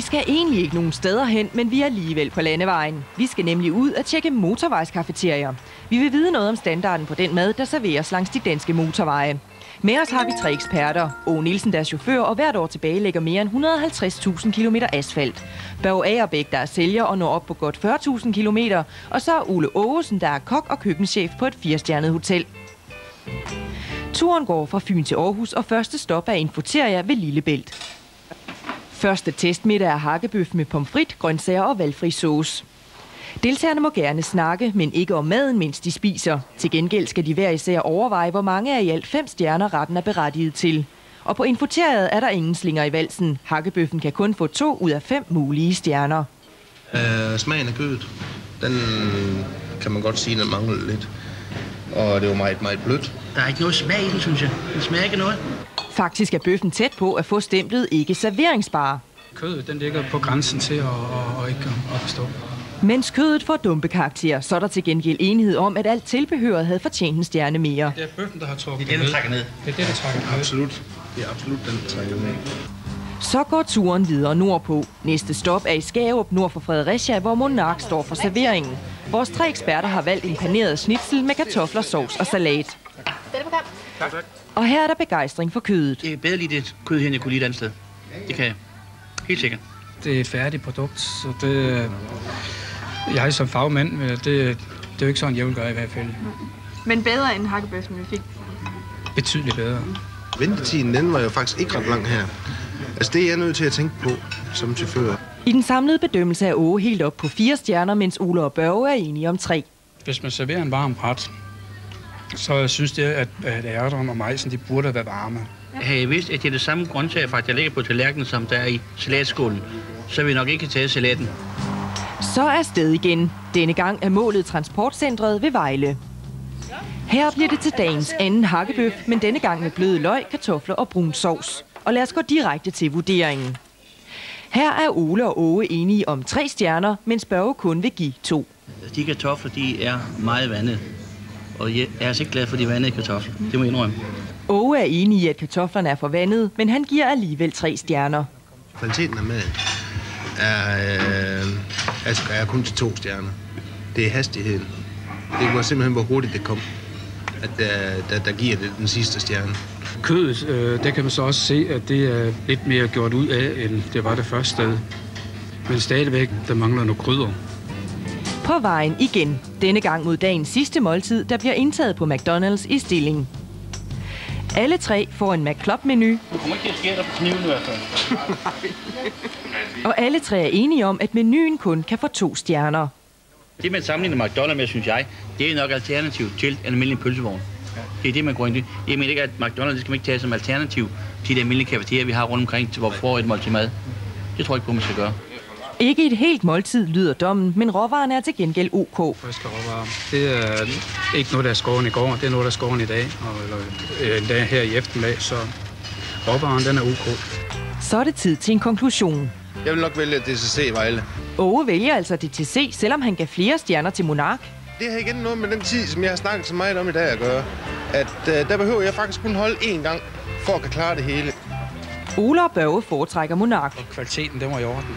skal egentlig ikke nogen steder hen, men vi er alligevel på landevejen. Vi skal nemlig ud og tjekke motorvejskafeterier. Vi vil vide noget om standarden på den mad, der serveres langs de danske motorveje. Med os har vi 3 eksperter. Åge Nielsen, der er chauffør og hvert år tilbagelægger mere end 150.000 km asfalt. Børge Agerbæk, der er sælger og når op på godt 40.000 km. Og så er Ole Aagesen, der er kok og køkkenchef på et 4-stjernet hotel. Turen går fra Fyn til Aarhus, og første stop er Infoteria ved Lillebælt. Første testmiddag er hakkebøf med pomfrit, grøntsager og valgfri sauce. Deltagerne må gerne snakke, men ikke om maden, mens de spiser. Til gengæld skal de hver især overveje, hvor mange af i alt 5 stjerner retten er berettiget til. Og på Infoteriet er der ingen slinger i valsen. Hakkebøffen kan kun få 2 ud af 5 mulige stjerner. Smagen af kødet, den kan man godt sige, den mangler lidt. Og det var meget, meget blødt. Der er ikke noget smag i den, synes jeg. Den smager ikke noget. Faktisk er bøffen tæt på at få stemplet ikke serveringsbar. Kødet, den ligger på grænsen til at ikke at forstå. Mens kødet får dumpekarakter, så er der til gengæld enighed om, at alt tilbehøret havde fortjent en stjerne mere. Det er bøffen, der har trukket det er det, der trækker ned. Det er det, der trækker ned. Absolut. Det er absolut den, der trækker ned. Så går turen videre nordpå. Næste stop er i Skærup, nord for Fredericia, hvor Monark står for serveringen. Vores 3 eksperter har valgt en paneret schnitzel med kartofler, sovs og salat. Tak. Og her er der begejstring for kødet. Det er bedre lige det kød her, end jeg kunne lide et andet sted. Det kan jeg. Helt sikkert. Det er et færdigt produkt, så det... Jeg som fagmand, det er jo ikke sådan, jeg vil gøre i hvert fald. Men bedre end hakkebøffen, vi fik? Betydeligt bedre. Ventetiden, den var jo faktisk ikke ret lang her. Altså det er jeg nødt til at tænke på som chauffør. I den samlede bedømmelse er Åge helt op på 4 stjerner, mens Ole og Børge er enige om 3. Hvis man serverer en varm ret, så synes jeg, at ærterne og majsen, de burde være varme. Havde jeg vidst, at det er det samme grøntsager, faktisk, jeg lægger på tallerkenen, som der er i salatskålen, så vil jeg nok ikke tage salaten. Så er sted igen. Denne gang er målet transportcentret ved Vejle. Her bliver det til dagens anden hakkebøf, men denne gang med bløde løg, kartofler og brun sovs. Og lad os gå direkte til vurderingen. Her er Ole og Åge enige om 3 stjerner, mens Børge kun vil give 2. De kartofler, de er meget vandede. Og jeg er altså ikke glad for de vandede kartofler. Det må jeg indrømme. Åge er enig i, at kartoflerne er for vandede, men han giver alligevel 3 stjerner. Kvaliteten af maden er kun til 2 stjerner. Det er hastigheden. Det var simpelthen, hvor hurtigt det kom, at der giver det den sidste stjerne. Kødet, der kan man så også se, at det er lidt mere gjort ud af, end det var det første sted. Men stadigvæk, der mangler noget krydder. På vejen igen. Denne gang mod dagens sidste måltid, der bliver indtaget på McDonald's i Stilling. Alle 3 får en McClub-menu. Du kommer ikke til at skære dig på kniven i hvert fald. Og alle 3 er enige om, at menuen kun kan få 2 stjerner. Det, man sammenligner McDonald's med, synes jeg, det er nok alternativ til en almindelig pølsevogn. Det er det, man går ind i. Jeg mener ikke, at McDonald's det skal man ikke tage som alternativ til de almindelige cafeterier, vi har rundt omkring, hvor vi får et måltid mad. Det tror jeg ikke på, man skal gøre. Ikke et helt måltid lyder dommen, men råvaren er til gengæld OK. Friske råvarer. Det er ikke noget, der er skåren i går. Det er noget, der er skåren i dag, eller en dag her i eftermiddag, så råvaren den er OK. Så er det tid til en konklusion. Jeg vil nok vælge DCC Vejle. Åge vælger altså DCC, selvom han gav flere stjerner til Monark. Det har igen noget med den tid, som jeg har snakket så meget om i dag at gøre. At der behøver jeg faktisk kun holde 1 gang, for at kan klare det hele. Ole og Børge foretrækker Monark. Og kvaliteten, den var i orden.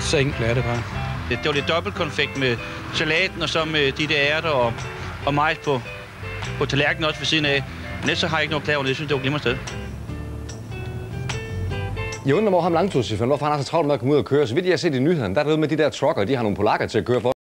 Så enkelt er det bare. Det var lidt dobbeltkonfekt med salaten, og så med de der ærter og majs på tallerkenen også ved siden af. Men ellers så har jeg ikke noget klar over det. Jeg synes, det var glimrende sted. Jeg undrer mig over ham langturschaufføren, hvorfor han har så travlt med at komme ud og køre. Så vidt jeg har set i nyhederne, der er det med de der trucker, de har nogle polakker til at køre for.